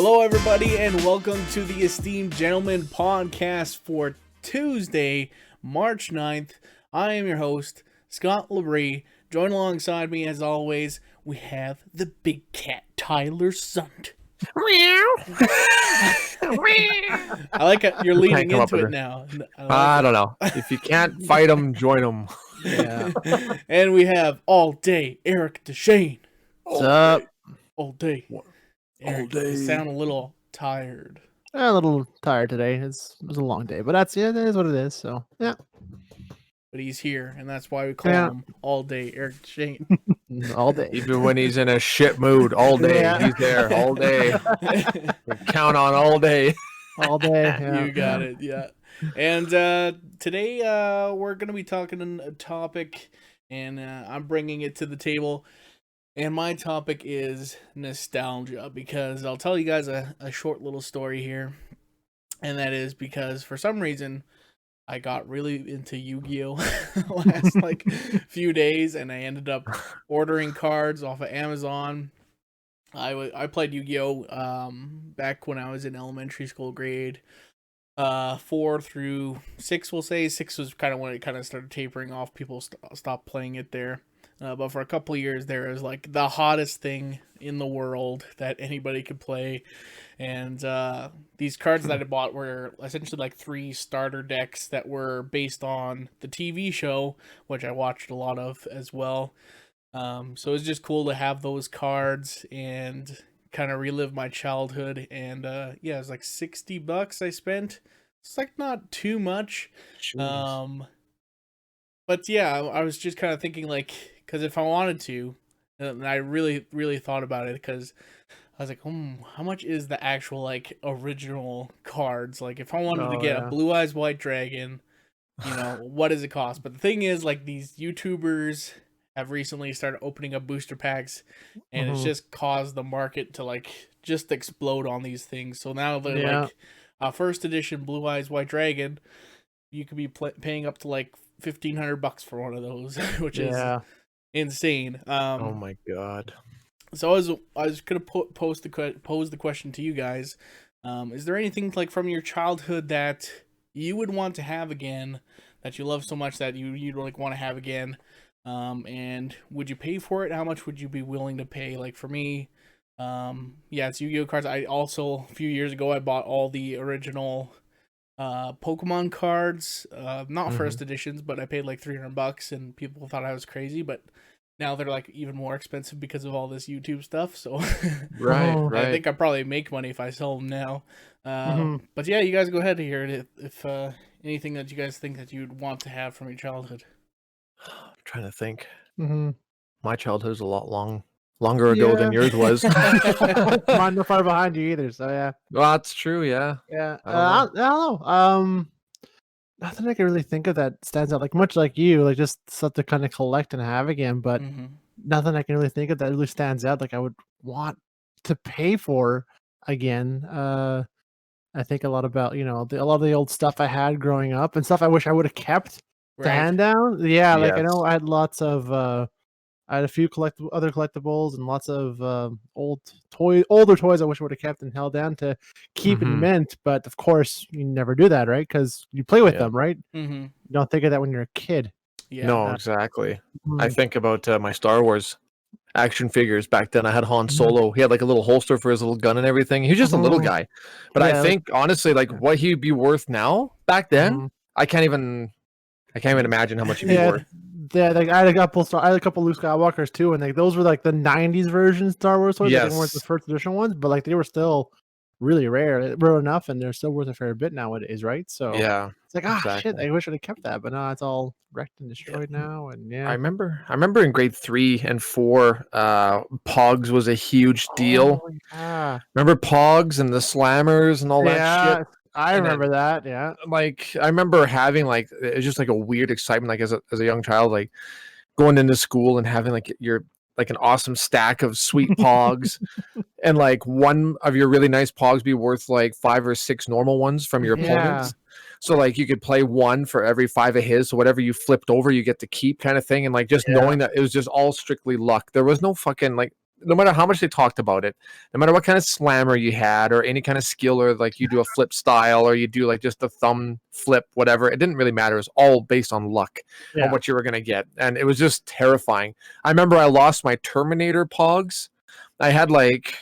Hello, everybody, and welcome to the Esteemed Gentleman podcast for Tuesday, March 9th. I am your host, Scott Labrie. Join alongside me, as always, we have the big cat, Tyler Sunt. I like how you're leading into it now. I don't know. If you can't fight them, join them. Yeah. And we have all day Eric Deshane. What's up? All day. Eric, you sound a little tired. A little tired today. It was a long day, but that is what it is. So yeah. But he's here, and that's why we call him All Day Eric Deshane. All day. Even when he's in a shit mood, all day he's there, all day. Count on all day. All day. Yeah. You got it. Yeah. And today we're going to be talking a topic, and I'm bringing it to the table. And my topic is nostalgia, because I'll tell you guys a short little story here. And that is because for some reason I got really into Yu-Gi-Oh! Last few days, and I ended up ordering cards off of Amazon. I played Yu-Gi-Oh! Back when I was in elementary school, grade 4 through 6, we'll say. 6 was kind of when it kind of started tapering off. People stopped playing it there. But for a couple of years there, it was like the hottest thing in the world that anybody could play. And these cards that I bought were essentially like 3 starter decks that were based on the TV show, which I watched a lot of as well. So it was just cool to have those cards and kind of relive my childhood. And yeah, it was like $60 I spent. It's like not too much. But yeah, I was just kind of thinking, like, because if I wanted to, and I really, really thought about it, because I was like, how much is the actual, like, original cards? Like, if I wanted to get a Blue Eyes White Dragon, what does it cost? But the thing is, like, these YouTubers have recently started opening up booster packs, and it's just caused the market to, like, just explode on these things. So now they're, like, a first edition Blue Eyes White Dragon, you could be paying up to, like, $1,500 for one of those, which is insane. Oh my god! So I was gonna pose the question to you guys. Is there anything like from your childhood that you would want to have again, that you love so much that you'd like want to have again? And would you pay for it? How much would you be willing to pay? Like for me, it's Yu-Gi-Oh cards. I also, a few years ago, I bought all the original Pokemon cards, not first editions, but I paid like $300, and people thought I was crazy, but now they're like even more expensive because of all this YouTube stuff. So right. I think I probably make money if I sell them now. But yeah, you guys go ahead here if anything that you guys think that you'd want to have from your childhood. I'm trying to think. My childhood is a lot longer ago than yours was. Mine not far behind you either, so yeah. Well, that's true, yeah. Yeah. I don't know. Nothing I can really think of that stands out, like much like you, like just stuff to kind of collect and have again, but nothing I can really think of that really stands out like I would want to pay for again. I think a lot about, a lot of the old stuff I had growing up and stuff I wish I would have kept to hand down. Yeah, like I know I had lots of I had a few other collectibles and lots of older toys I wish I would have kept and held down to keep in mint. But of course, you never do that, right? Because you play with them, right? You don't think of that when you're a kid. Yeah. No, exactly. I think about my Star Wars action figures back then. I had Han Solo. He had like a little holster for his little gun and everything. He was just a little guy. But I think, honestly, like what he'd be worth now, back then, I can't even imagine how much he'd be worth. Yeah, like I had a couple Luke Skywalkers too, and like those were like the '90s version Star Wars toys. They weren't the first edition ones, but like they were still really rare enough, and they're still worth a fair bit nowadays, right? So yeah, it's like shit, I wish I'd have kept that, but no, it's all wrecked and destroyed now. And I remember in grade 3 and 4, Pogs was a huge deal. Remember Pogs and the Slammers and all that shit. I remember that, yeah. Like, I remember having, like, it was just, like, a weird excitement, like, as a young child, like, going into school and having, like, an awesome stack of sweet Pogs, and, like, one of your really nice Pogs be worth, like, 5 or 6 normal ones from your opponents. So, like, you could play one for every 5 of his, so whatever you flipped over, you get to keep kind of thing, and, like, just knowing that it was just all strictly luck. There was no fucking, like, no matter how much they talked about it, no matter what kind of slammer you had or any kind of skill, or like you do a flip style or you do like just a thumb flip, whatever, it didn't really matter. It was all based on luck on what you were going to get. And it was just terrifying. I remember I lost my Terminator pogs. I had like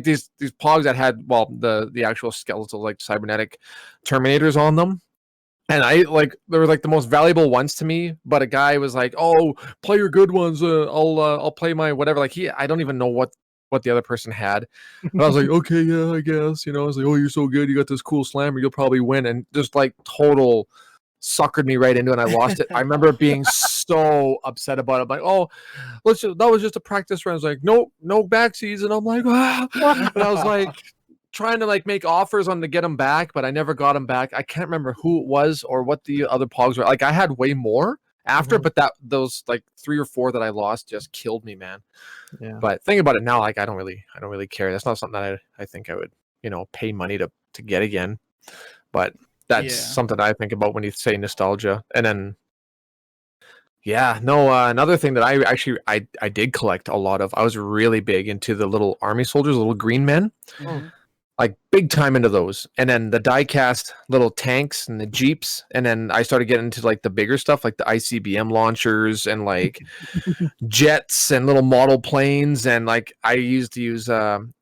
these pogs that had, well, the actual skeletal like cybernetic Terminators on them. And I like, they were like the most valuable ones to me, but a guy was like, "Oh, play your good ones. I'll play my whatever." Like I don't even know what the other person had. And I was like, "Okay, yeah, I guess." I was like, "Oh, you're so good. You got this cool slammer. You'll probably win." And just like total suckered me right into it. And I lost it. I remember being so upset about it. I'm like, "Oh, that was just a practice run." I was like, "Nope, no backseas." And I'm like, "Ah," and I was like, trying to like make offers on to get them back, but I never got them back. I can't remember who it was or what the other pogs were. Like I had way more after, but those like 3 or 4 that I lost just killed me, man. Yeah. But thinking about it now, like I don't really care. That's not something that I think I would, pay money to get again. But that's something I think about when you say nostalgia. And then another thing that I did collect a lot of. I was really big into the little army soldiers, little green men. Mm-hmm. Like big time into those. And then the die cast little tanks and the Jeeps. And then I started getting into like the bigger stuff, like the ICBM launchers and like jets and little model planes. And like I used to use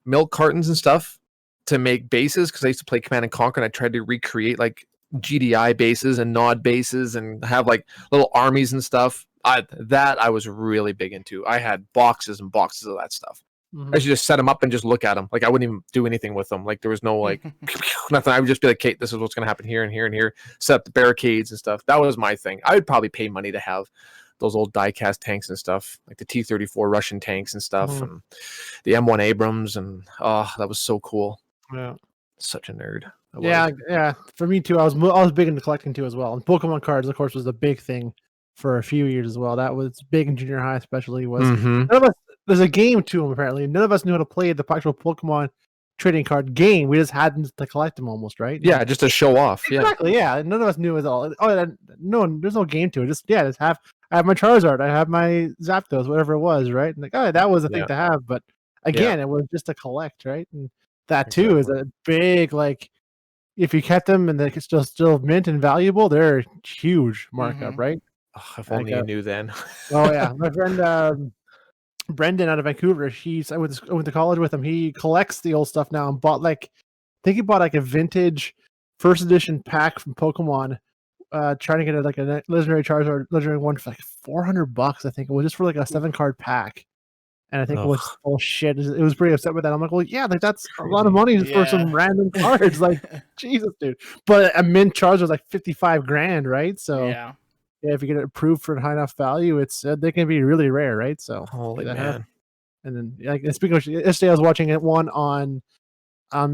milk cartons and stuff to make bases, because I used to play Command and Conquer, and I tried to recreate like GDI bases and Nod bases and have like little armies and stuff. That I was really big into. I had boxes and boxes of that stuff. I should just set them up and just look at them. Like I wouldn't even do anything with them. Like there was no like nothing. I would just be like, "Kate, this is what's going to happen here and here and here." Set up the barricades and stuff. That was my thing. I would probably pay money to have those old die-cast tanks and stuff, like the T-34 Russian tanks and stuff, and the M1 Abrams, and that was so cool. Yeah, such a nerd. Yeah. For me too. I was big into collecting too as well. And Pokemon cards, of course, was a big thing for a few years as well. That was big in junior high, especially. None of us. There's a game to them apparently. None of us knew how to play the actual Pokemon trading card game. We just had to collect them almost, right? Yeah, just to show off. Exactly. Yeah. None of us knew it all. No, there's no game to it. I have my Charizard. I have my Zapdos, whatever it was, right? And like, that was a thing to have. But again, it was just to collect, right? And that too is a big, like, if you kept them and they're still mint and valuable, they're huge markup, right? Oh, if only you knew then. Oh yeah, my friend Brendan out of Vancouver. I went to college with him. He collects the old stuff now and bought I think he bought like a vintage first edition pack from Pokemon. Trying to get a legendary Charizard, legendary one for like $400. I think it was just for like a 7-card pack. And I think it was shit. It was pretty upset with that. I'm like, well, yeah, like that's a lot of money for some random cards. Like, Jesus, dude. But a mint Charizard was like $55,000, right? So yeah, if you get it approved for high enough value, it's they can be really rare, right? So holy man. And then like speaking of, yesterday I was watching one on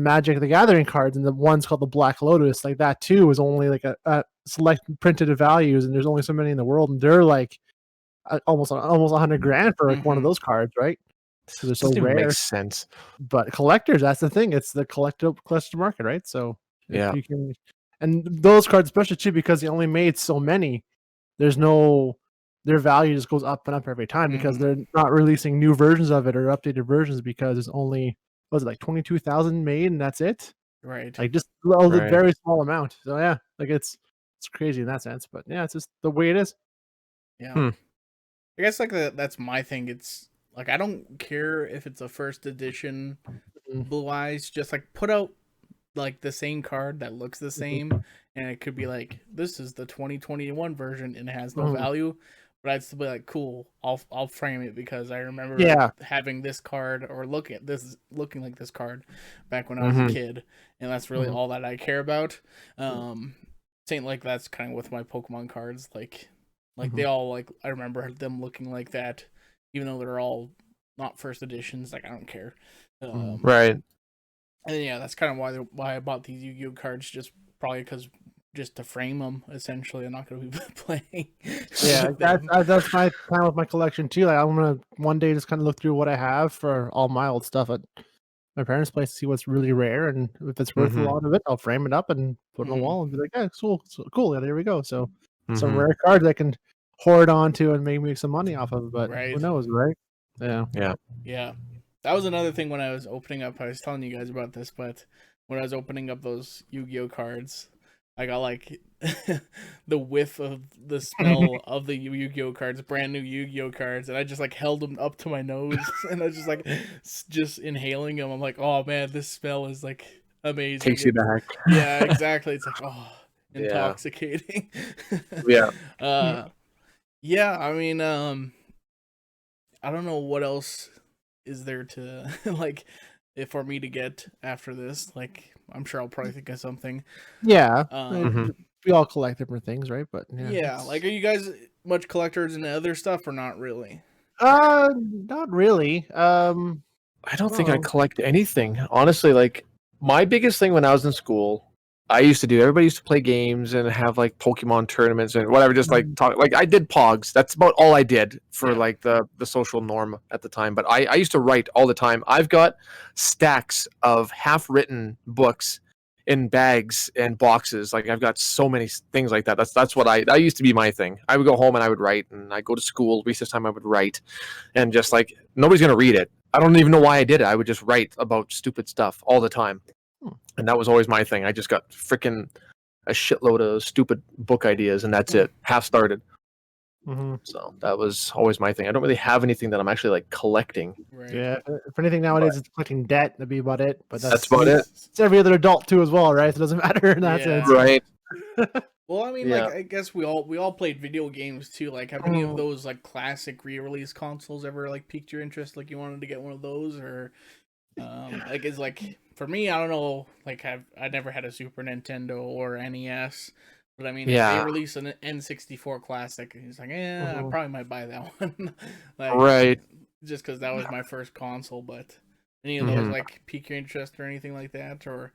Magic the Gathering cards, and the one's called the Black Lotus. Like that too is only like a select printed values, and there's only so many in the world, and they're like almost $100,000 for like one of those cards, right? So they're so rare. Makes sense. But collectors, that's the thing. It's the collector market, right? So yeah, you can, and those cards especially too, because they only made so many. Their value just goes up and up every time because they're not releasing new versions of it or updated versions, because there's only, what was it, like 22,000 made, and that's it. Right. Like just a very small amount. So yeah, like it's crazy in that sense. But yeah, it's just the way it is. Yeah. I guess like that's my thing. It's like I don't care if it's a first edition Blue Eyes. Just like put out like the same card that looks the same, and it could be like, this is the 2021 version and it has no value, but I'd still be like, cool, I'll frame it because I remember having this card or looking like this card back when I was a kid, and that's really all that I care about. Saying like that's kind of with my Pokemon cards, like they all, like, I remember them looking like that, even though they're all not first editions. Like I don't care. Right. And yeah, that's kind of why I bought these Yu-Gi-Oh cards, just to frame them. Essentially, I'm not going to be playing. Yeah, that's my plan with my collection too. Like I'm gonna one day just kind of look through what I have for all my old stuff at my parents' place to see what's really rare, and if it's worth a lot of it, I'll frame it up and put it on the wall and be like, yeah, cool. Yeah, there we go. So some rare cards I can hoard onto and maybe make some money off of. But who knows, right? Yeah. That was another thing when I was opening up. I was telling you guys about this, but when I was opening up those Yu-Gi-Oh cards, I got like the whiff of the smell of the Yu-Gi-Oh cards, brand new Yu-Gi-Oh cards, and I just like held them up to my nose and I was just like just inhaling them. I'm like, oh man, this smell is like amazing. Takes you back. Yeah, exactly. It's like, oh, Yeah. intoxicating. Yeah. Yeah, I mean, I don't know what else is there to like for me to get after this. Like, I'm sure I'll probably think of something. Yeah, Mhm. we all collect different things, right? But Yeah, like, are you guys much collectors in other stuff or not really? not really. I don't think I Oh. collect anything. Honestly, like my biggest thing when I was in school, everybody used to play games and have like Pokemon tournaments and whatever, just like talk like I did Pogs. That's about all I did for Yeah. like the social norm at the time. But I used to write all the time. I've got stacks of half written books in bags and boxes. Like I've got so many things like that. That's what that used to be my thing. I would go home and I would write, and I go to school, recess time I would write, and just like nobody's gonna read it. I don't even know why I did it. I would just write about stupid stuff all the time. And that was always my thing. I just got freaking a shitload of stupid book ideas, and that's it. Half started. So that was always my thing. I don't really have anything that I'm actually like collecting. Right. Yeah, if anything nowadays, it's collecting debt. That'd be about it. But That's about it. It's every other adult too, as well, right? So it doesn't matter in that sense. Right. Well, I mean, Yeah. like, I guess we all played video games too. Like, have any of those like classic re-release consoles ever like piqued your interest? Like, you wanted to get one of those, or like, is like for me, I don't know. Like, I never had a Super Nintendo or NES, but I mean, if Yeah. they release an N64 classic, it's like, I probably might buy that one. Like, Right. just because that was my first console. But any of those like pique your interest or anything like that, or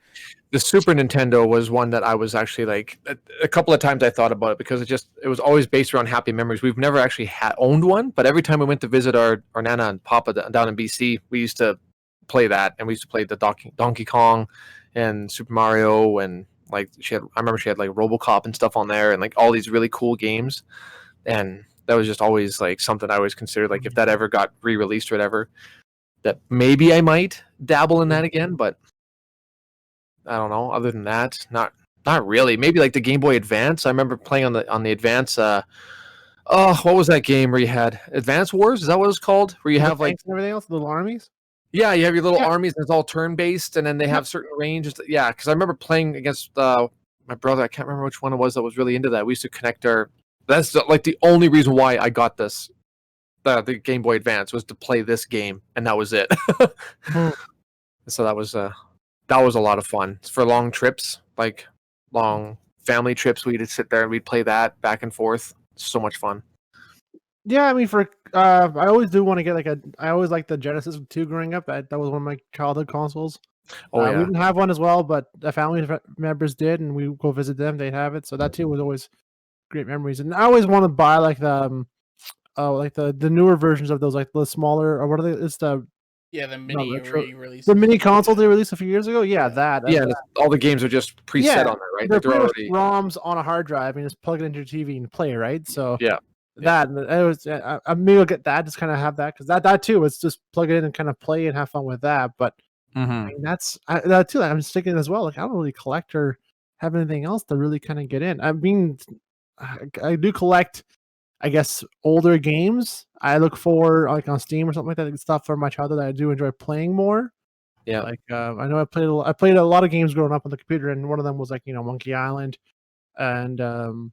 The Super Nintendo was one that I was actually like a couple of times I thought about it because it was always based around happy memories. We've never actually owned one, but every time we went to visit our Nana and Papa down in BC, we used to play that, and we used to play the Donkey Kong and Super Mario, and like I remember she had like RoboCop and stuff on there, and like all these really cool games, and that was just always like something I always considered, like if that ever got re-released or whatever, that maybe I might dabble in that again, but I don't know. Other than that, not really. Maybe like the Game Boy Advance. I remember playing on the Advance. What was that game where you had Advance Wars? Is that what it was called? Where you have like and everything else, little armies. yeah, you have your little armies, and it's all turn based, and then they have certain ranges. Yeah, because I remember playing against my brother. I can't remember which one it was that was really into that. We used to connect our. That's like the only reason why I got this. The Game Boy Advance was to play this game, and that was it. So that was a lot of fun. It's for long trips, like long family trips. We'd sit there and we'd play that back and forth. So much fun. Yeah, I mean, I always do want to get I always liked the Genesis 2 growing up. That was one of my childhood consoles. Oh yeah. We didn't have one as well, but the family members did, and we go visit them. They'd have it, so that too was always great memories. And I always want to buy like the newer versions of those, like the smaller, or what are they? It's the mini retro- re-release. the mini console they released a few years ago. Yeah, that. Yeah, all the games are just preset on there, right? They're Like they're already ROMs on a hard drive, and just plug it into your TV and play, right? So yeah. that it was. Maybe I'll get that. Just kind of have that, because that too. It's just plug it in and kind of play and have fun with that. But I mean, that too. I'm just thinking as well. Like, I don't really collect or have anything else to really kind of get in. I mean, I do collect, I guess, older games. I look for like on Steam or something like that, stuff from my childhood that I do enjoy playing more. Yeah. Like I know I played a lot of games growing up on the computer, and one of them was like Monkey Island, and the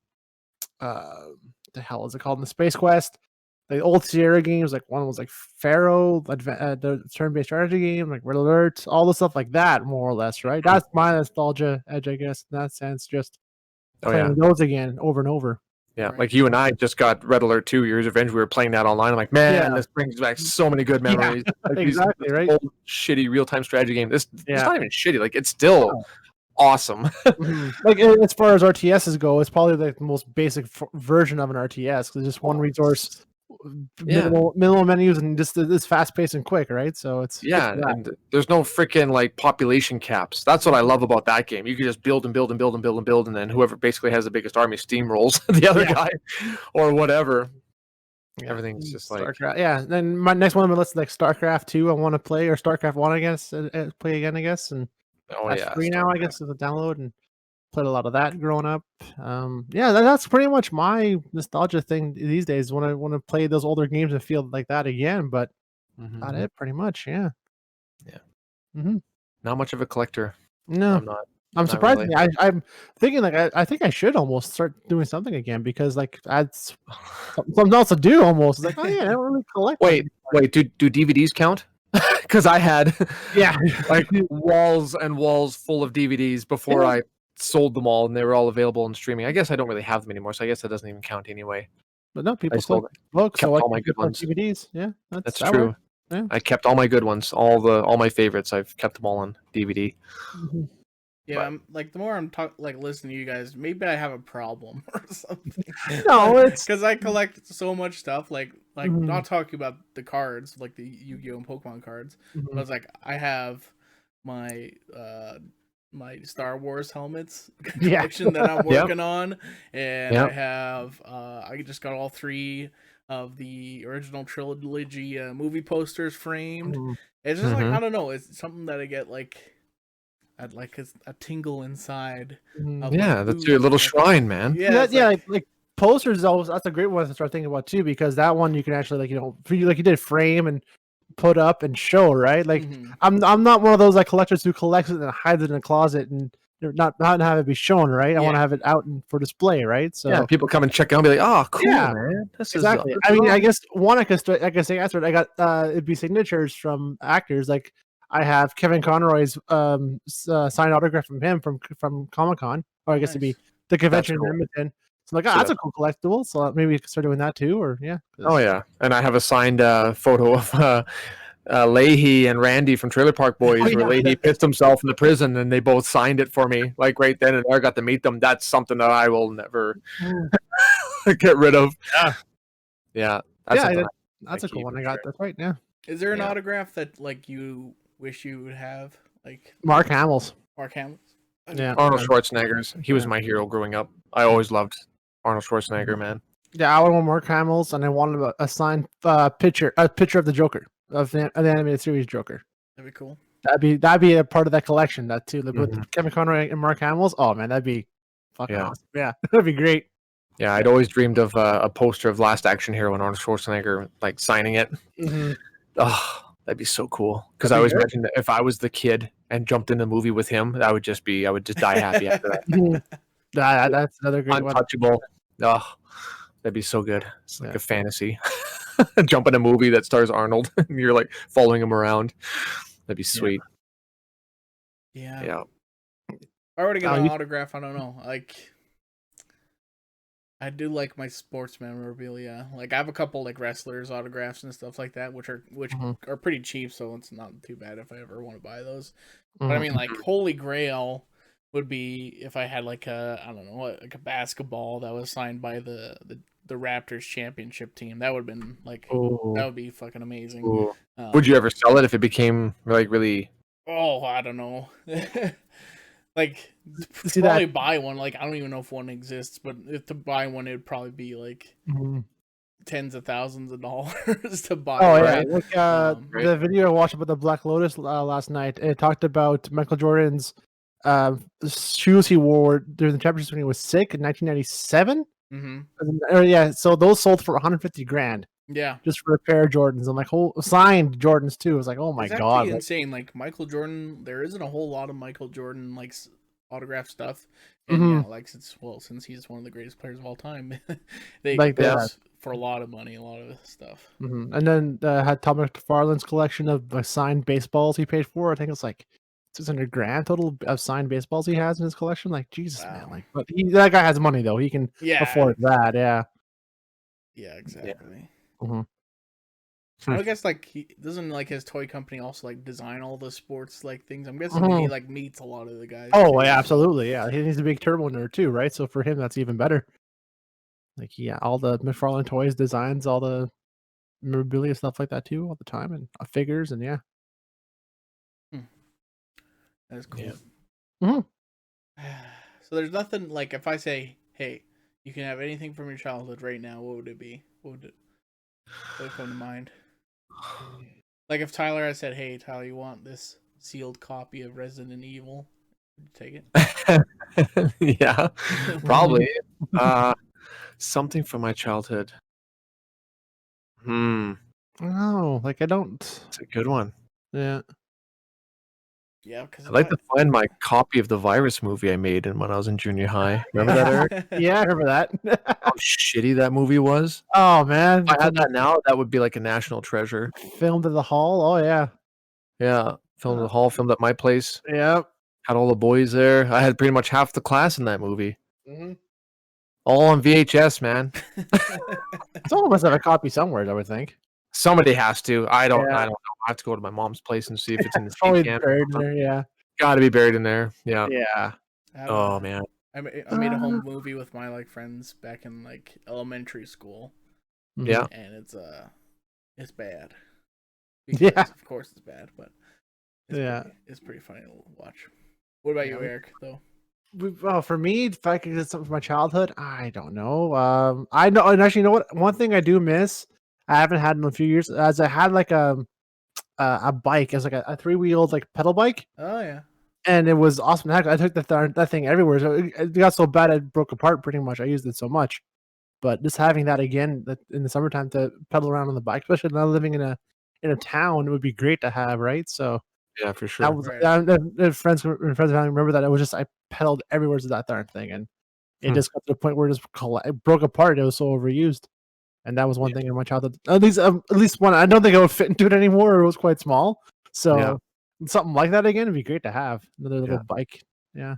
hell is it called? The Space Quest. The old Sierra games, like one was like Pharaoh, the turn-based strategy game, like Red Alert, all the stuff like that, more or less, right? That's my nostalgia edge, I guess, in that sense. Just playing those again over and over. Yeah, Right. like you and I just got Red Alert 2 Years Revenge. We were playing that online. I'm like, man, this brings back so many good memories. Like exactly, right? Old shitty real-time strategy game. It's not even shitty. Like it's still awesome. Like as far as RTSs go, it's probably the most basic version of an RTS. There's just one resource, minimal menus, and just it's fast paced and quick, right? So it's and there's no freaking like population caps. That's what I love about that game. You can just build and build and build and build and build, and then whoever basically has the biggest army steamrolls the other guy or whatever. Yeah. Everything's just like, StarCraft. Yeah. Then my next one on my list is like StarCraft 2. I want to play, or StarCraft 1, I guess. Play again, I guess. And oh that's yeah, free now, I StarCraft. guess, to download, and played a lot of that growing up. Yeah, that's pretty much my nostalgia thing these days. When I want to play those older games and feel like that again, but about Mhm. it, pretty much. Yeah. Yeah. hmm Not much of a collector. No, I'm not. I'm Not surprised. really. I'm thinking like I think I should almost start doing something again, because like that's something else to do almost. It's like, oh yeah, I don't really collect like Wait. Do DVDs count? Because I had yeah. like walls and walls full of DVDs before Yeah. I sold them all, and they were all available in streaming. I guess I don't really have them anymore, so I guess that doesn't even count anyway. But no, I people collect sold, books, so kept like all my people good collect ones. DVDs. Yeah, That's that works. true. Yeah. I kept all my good ones, all my favorites. I've kept them all on DVD. Mhm. Yeah, But I'm like the more I'm like listening to you guys, maybe I have a problem or something. No, it's Because I collect so much stuff. Like Mhm, not talking about the cards, like the Yu-Gi-Oh and Pokemon cards, but mhm. it's like I have my my Star Wars helmets Yeah. collection that I'm yep, working on, and I yep. have I just got all three of the original trilogy movie posters framed. Mhm, It's just like Hmm. I don't know. It's something that I get like I'd like a tingle inside mhm. of like, Yeah, that's your ooh, little like shrine, man. yeah, it's Yeah, like like posters is always that's a great one to start thinking about too, because that one you can actually like, for you like you did frame and put up and show, right? Like mhm. I'm not one of those like collectors who collects it and hides it in a closet and not have it be shown, right? I want to Yeah. have it out and for display, right? Yeah, So people come and check out and be like, "Oh, cool, yeah, man. This is exactly. this I is mean, I awesome." guess one I could start. I guess answer it. I got it'd be signatures from actors. Like I have Kevin Conroy's signed autograph from him from Comic Con, or I guess it'd be Nice. the That's convention in cool. Edmonton. So like, oh, So that's that's a cool collectible. So maybe we could start doing that too, or yeah. oh yeah, and I have a signed photo of Leahy and Randy from Trailer Park Oh Boys, where yeah. Leahy pissed himself in the prison, and they both signed it for me, like right then and there. I got to meet them. That's something that I will never Mm, get rid of. yeah. Yeah, that's Yeah, something I that's a cool keep one. for I got sure. that's right. Yeah, Is there an Yeah, autograph that like you wish you would have? Like Mark Hamill's. Mark Hamill? That'd be Yeah, cool. Arnold Schwarzenegger's. He was yeah. my hero growing up. I always loved Arnold Schwarzenegger, man. Yeah, I wanted Mark Hamill's, and I wanted a signed picture of the Joker of the animated series Joker. That'd be cool. That'd be a part of that collection. That too, like, with Mhm. Kevin Conroy and Mark Hamill's. Oh man, that'd be fucking Yeah, awesome. Yeah, that'd be great. yeah. I'd always dreamed of a poster of Last Action Hero and Arnold Schwarzenegger like signing it. Mm-hmm. Oh, that'd be so cool. Because I That'd be always great. imagined that if I was the kid and jumped in the movie with him, I would just die happy after that. Mhm. That's another great one. Untouchable. Oh, that'd be so good. It's like Yeah. a fantasy. Jump in a movie that stars Arnold and you're like following him around. That'd be Yeah. sweet. Yeah. Yeah. If I were to get Oh, an you, autograph, I don't know. Like I do like my sports memorabilia. Like I have a couple like wrestlers autographs and stuff like that, which Mhm. are pretty cheap, so it's not too bad if I ever want to buy those. But I Mhm. mean, like Holy Grail would be if I had like a I don't know like a basketball that was signed by the Raptors championship team. That would have been like that Oh, would be fucking amazing. Ooh. Would Um, you ever sell it if it became like really? oh, I don't know. Like to see probably that? buy one. Like I don't even know if one exists, but if to buy one, it'd probably be like Mhm. tens of thousands of dollars to buy Oh it. yeah, Right. like Right. the video I watched about the Black Lotus last night. It talked about Michael Jordan's shoes he wore during the championship when he was sick in 1997. Mm-hmm. Or yeah, so those sold for 150 grand Yeah, just for a pair of Jordans. I'm like, whole signed Jordans too. I was like, oh my it's actually god, like, insane. Like Michael Jordan, there isn't a whole lot of Michael Jordan like autograph stuff, and yeah, mhm, like since he's one of the greatest players of all time, they like get that. those for a lot of money, a lot of stuff. Mhm. And then had Tom McFarlane's collection of signed baseballs he paid for. I think it's like 600 grand total of signed baseballs he has in his collection. Like Jesus, man, Wow. like, but that guy has money though. He can Yeah, afford that. Yeah. yeah, Yeah. exactly. Mhm. I guess like he doesn't like his toy company also like design all the sports like things. I'm guessing he Mhm. like meets a lot of the guys Oh too. yeah, So absolutely. Yeah, he needs a big turbo nerd too, right? So for him, that's even better. Like yeah, all the McFarlane toys, designs, all the memorabilia stuff like that too, all the time, and figures, and yeah. hmm, that's Yeah. cool. Mhm. So there's nothing like if I say, "Hey, you can have anything from your childhood right now," what would it be? What would it? would come to mind? Like if Tyler had said, "Hey, Tyler, you want this sealed copy of Resident Evil?" Would you take Yeah, probably. Uh, something from my childhood. No, like I don't. It's a good one. Yeah. Yeah, because I'd like to find my copy of the Virus movie I made when I was in junior high. Remember that, Eric? Yeah, I remember that. How shitty that movie was? Oh man, If I had that now, that would be like a national treasure. filmed at the hall. Oh yeah. Yeah, filmed at the hall, filmed at my place. Yep. Had all the boys there. I had pretty much half the class in that movie. Mm-hmm. All on VHS, man. Someone must have a copy somewhere, I would think. Somebody has to. I don't Yeah. know. I have to go to my mom's place and see if it's in the Probably sheet can. buried in there. Yeah. Got to be buried in there. Yeah. Yeah. Oh man. I made a home movie with my like friends back in like elementary school. Yeah. And it's bad. Yeah. Of course it's bad, but it's pretty funny to watch. What about you, Eric? Though. Well, for me, if I could get something from my childhood, I don't know. I know, and actually, you know what? One thing I do miss, I haven't had in a few years, as I had like a bike, as like a 3-wheeled like pedal bike, Oh yeah. and it was awesome. Heck, I took that thing everywhere. So it got so bad it broke apart. Pretty much, I used it so much. But just having that again in the summertime to pedal around on the bike, especially now living in a town, it would be great to have, right? So Yeah, for sure. that was Right. friends and family remember that. It was just I pedaled everywhere to that darn thing, and it just got to the point where it broke apart. It was so overused, and that was one thing in my childhood. At least one. I don't think I would fit into it anymore. It was quite small, so something like that again would be great to have. Another little bike. Yeah,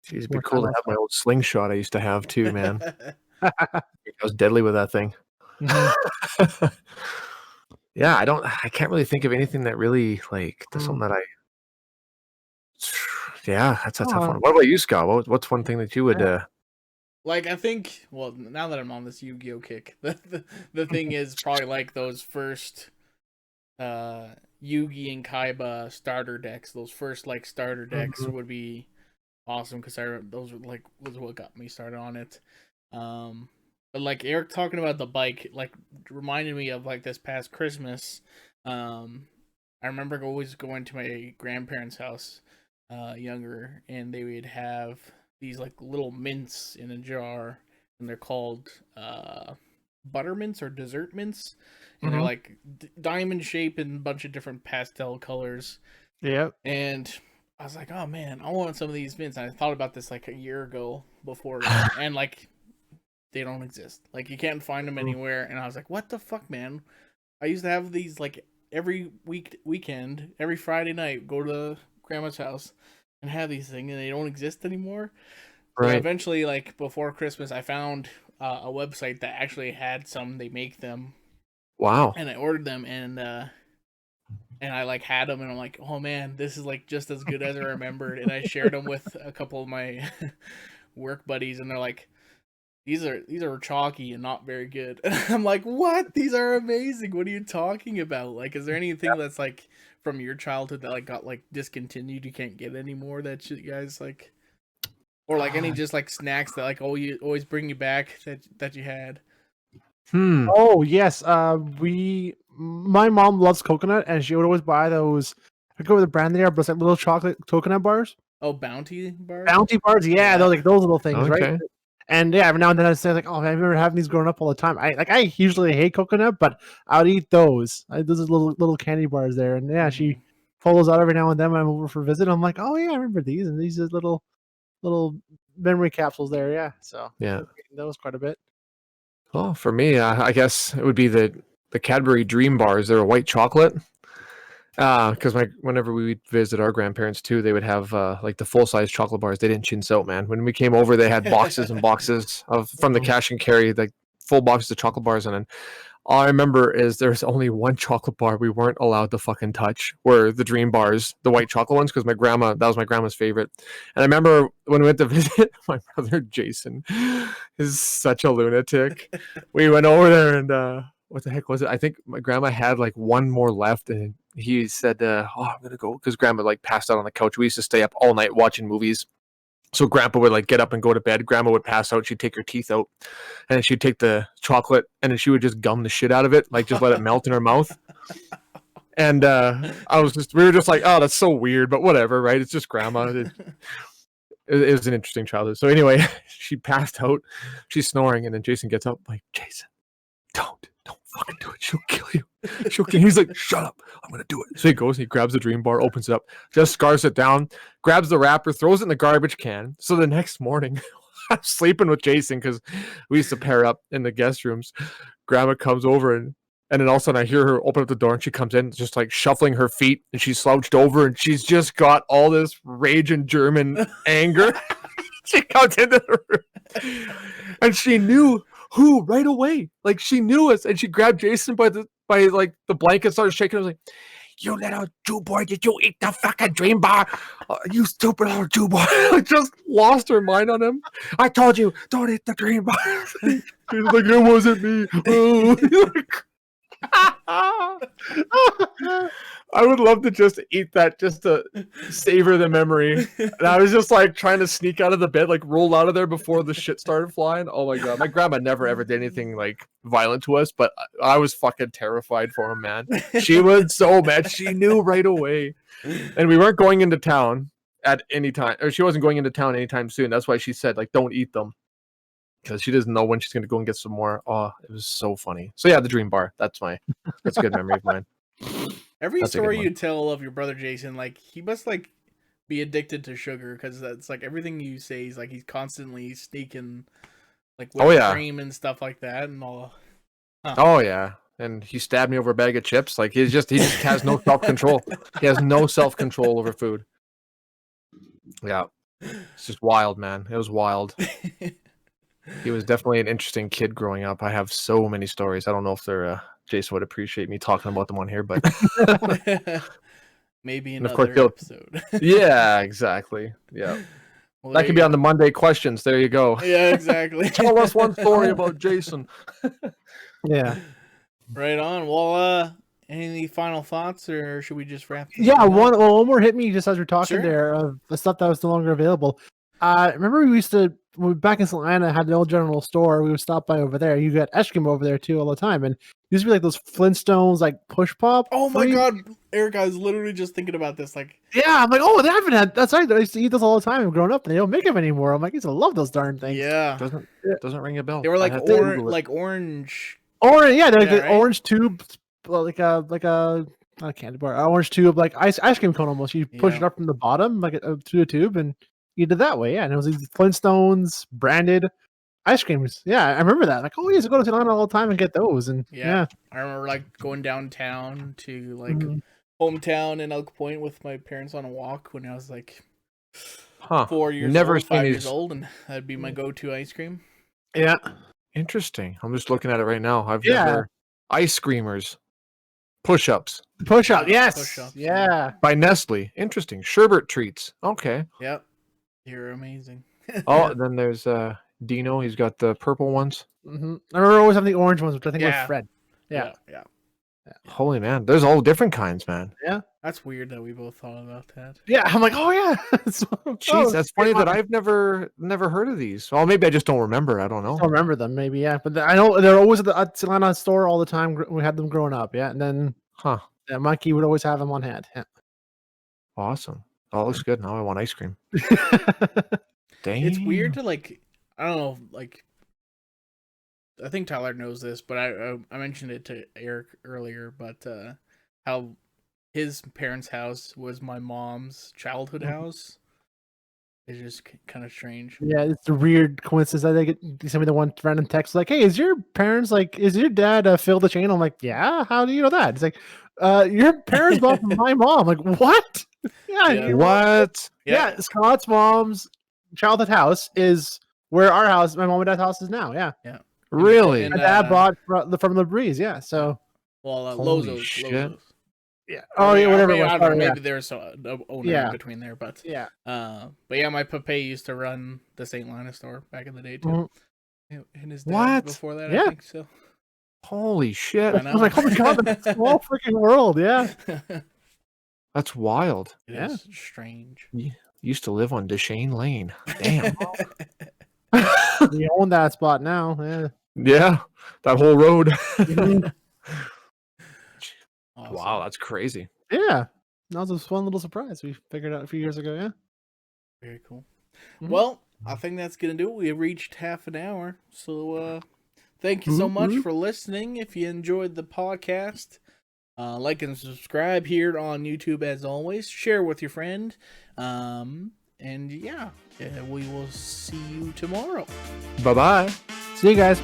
Jeez, it'd be cool to have my old slingshot I used to have too, man. I was deadly with that thing. Mm-hmm. Yeah, I can't really think of anything that really like that's something that I. Yeah, that's a tough one. What about you, Scott? What's one thing that you would? Like I think, well, now that I'm on this Yu-Gi-Oh kick, the thing is probably like those first Yugi and Kaiba starter decks. Those first like starter decks would be awesome because those was what got me started on it. But like Eric talking about the bike, like reminded me of like this past Christmas. I remember always going to my grandparents' house, younger, and they would have these like little mints in a jar, and they're called butter mints or dessert mints, and they're like diamond shape in a bunch of different pastel colors. Yep. And I was like, oh man, I want some of these mints. And I thought about this like a year ago before, and like they don't exist. Like you can't find them anywhere. And I was like, what the fuck, man? I used to have these like every weekend, every Friday night, go to grandma's house and have these things, and they don't exist anymore. Right. So eventually, like before Christmas, I found a website that actually had some. They make them. Wow. And I ordered them, and I like had them, and I'm like, oh man, this is like just as good as I remembered. And I shared them with a couple of my work buddies, and they're like, these are chalky and not very good. And I'm like, what? These are amazing. What are you talking about? Like, is there anything that's like from your childhood that like got like discontinued, you can't get anymore, that you guys like, or like any just like snacks that like you always bring you back that you had? Oh yes. My mom loves coconut, and she would always buy those. I forget what the brand they are, but it's like little chocolate coconut bars. Oh, Bounty bars. Bounty bars, yeah, those like those little things, right? Okay. And yeah, every now and then I say like, oh, I remember having these growing up all the time. I usually hate coconut, but I'd eat those. Those are little candy bars there, and yeah, she pulls those out every now and then when I'm over for a visit. I'm like, oh yeah, I remember these, and these are little memory capsules there. Yeah, so Yeah, those quite a bit. Well, for me, I guess it would be the Cadbury Dream Bars. They're white chocolate. Because whenever we would visit our grandparents too, they would have like the full size chocolate bars. They didn't chintz out, man. When we came over, they had boxes and boxes from the cash and carry, like full boxes of chocolate bars. And then all I remember is there's only one chocolate bar we weren't allowed to fucking touch, were the Dream Bars, the white chocolate ones, because that was my grandma's favorite. And I remember when we went to visit, my brother Jason is such a lunatic. We went over there and what the heck was it? I think my grandma had like one more left, and he said, "Oh, I'm gonna go," because grandma like passed out on the couch. We used to stay up all night watching movies, So Grandpa would like get up and go to bed. Grandma would pass out. She'd take her teeth out, and then she'd take the chocolate, and then she would just gum the shit out of it, like just let it melt in her mouth. And we were just like, oh, that's so weird, but whatever, right? It's just Grandma. It was an interesting childhood. So anyway, she passed out. She's snoring, and then Jason gets up, like, Jason, don't fucking do it. She'll kill you. He's like, shut up. I'm going to do it. So he goes and he grabs the dream bar, opens it up, just scarves it down, grabs the wrapper, throws it in the garbage can. So the next morning, I'm sleeping with Jason because we used to pair up in the guest rooms. Grandma comes over and then all of a sudden I hear her open up the door and she comes in just like shuffling her feet and she's slouched over and she's just got all this rage and German anger. She comes into the room and she knew who right away. Like she knew us and she grabbed Jason by the blanket, started shaking. I was like, you little Jew boy, did you eat the fucking dream bar? You stupid little Jew boy. I just lost her mind on him. I told you, don't eat the dream bar. He's like, it wasn't me. I would love to just eat that just to savor the memory. And I was just like trying to sneak out of the bed, like roll out of there before the shit started flying. Oh my God. My grandma never ever did anything like violent to us, but I was fucking terrified for him, man. She was so mad. She knew right away. And we weren't going into town at any time, or she wasn't going into town anytime soon. That's why she said, like, don't eat them. Because she doesn't know when she's going to go and get some more. Oh, it was so funny. So yeah, the dream bar. That's a good memory of mine. Every story you tell of your brother Jason, like he must like be addicted to sugar because that's like everything you say. He's like he's constantly sneaking like whipped cream and stuff like that and all. Huh. Oh yeah, and he stabbed me over a bag of chips. Like he just has no self-control. He has no self-control over food. Yeah, it's just wild, man. It was wild. He was definitely an interesting kid growing up. I have so many stories. I don't know if they're Jason would appreciate me talking about them on here, but maybe another episode. Yeah, exactly. Yeah. Well, that could be on the Monday questions. There you go. Yeah, exactly. Tell us one story about Jason. Yeah. Right on. Well, any final thoughts, or should we just wrap? Yeah, one more hit me just as we're talking there of the stuff that was no longer available. Remember we used to back in Atlanta had the old general store. We would stop by over there. You got ice cream over there too all the time, and it used to be like those Flintstones like push pop. Oh my God, Eric! I was literally just thinking about this. Like, yeah, I'm like, oh, they haven't had. That's right. I used to eat those all the time. Growing up, and they don't make them anymore. I'm like, I used to love those darn things. Yeah, doesn't ring a bell. They were like orange. Orange, yeah, they're like the orange tube, like a not a candy bar, orange tube, like ice cream cone almost. You push it up from the bottom like through a tube, and you did that way. Yeah, and it was these Flintstones branded ice creams. Yeah, I remember that. Like, oh, we used to go to Atlanta all the time and get those. And yeah. I remember like going downtown to like hometown in Elk Point with my parents on a walk when I was like 4 years old, 5 years old, and that'd be my go-to ice cream. Yeah. Interesting. I'm just looking at it right now. I've never ice creamers. Push-ups. Push-up, yes. Push-ups, yeah. By Nestle. Interesting. Sherbet treats. Okay. Yep. You're amazing. Oh, then there's Dino. He's got the purple ones. Mm-hmm. I remember always having the orange ones, which I think was Fred. Yeah. Holy man, there's all different kinds, man. Yeah. That's weird that we both thought about that. Yeah, I'm like, oh yeah. Jeez, that's funny that I've never heard of these. Well, maybe I just don't remember. I don't know. I don't remember them, maybe, yeah. But I know they're always at the Atlanta store all the time. We had them growing up, yeah. And then Mikey would always have them on hand. Yeah. Awesome. Oh, it looks good. Now I want ice cream. Dang. It's weird to like, I don't know, like, I think Tyler knows this, but I mentioned it to Eric earlier, but how his parents' house was my mom's childhood house. It's just kind of strange. Yeah, it's a weird coincidence that they sent me the one random text like, "Hey, is your dad Phil the Chain?" I'm like, "Yeah, how do you know that?" It's like, your parents bought from my mom. I'm like, what? Yeah. What? Yeah, Scott's mom's childhood house is where our house, my mom and dad's house, is now. Yeah. Really? My dad bought from the Breeze. Yeah. So. Well, Lozos. Yeah. Oh yeah. Whatever. I don't know, maybe there's an owner in between there, but but yeah, my papa used to run the St. Linus store back in the day too. And his dad before that, I think so. Holy shit! I was like, oh my god, that's a small freaking world. Yeah. That's wild. It is strange. Used to live on Deshane Lane. Damn. We own that spot now. Yeah. Yeah, that whole road. Mhm. Awesome. Wow, that's crazy. Yeah. That was a fun little surprise we figured out a few years ago. Yeah. Very cool. Mhm. Well, I think that's gonna do it. We have reached half an hour, so thank you so much for listening. If you enjoyed the podcast, like and subscribe here on YouTube as always. Share with your friend, and yeah, we will see you tomorrow. Bye bye. See you guys.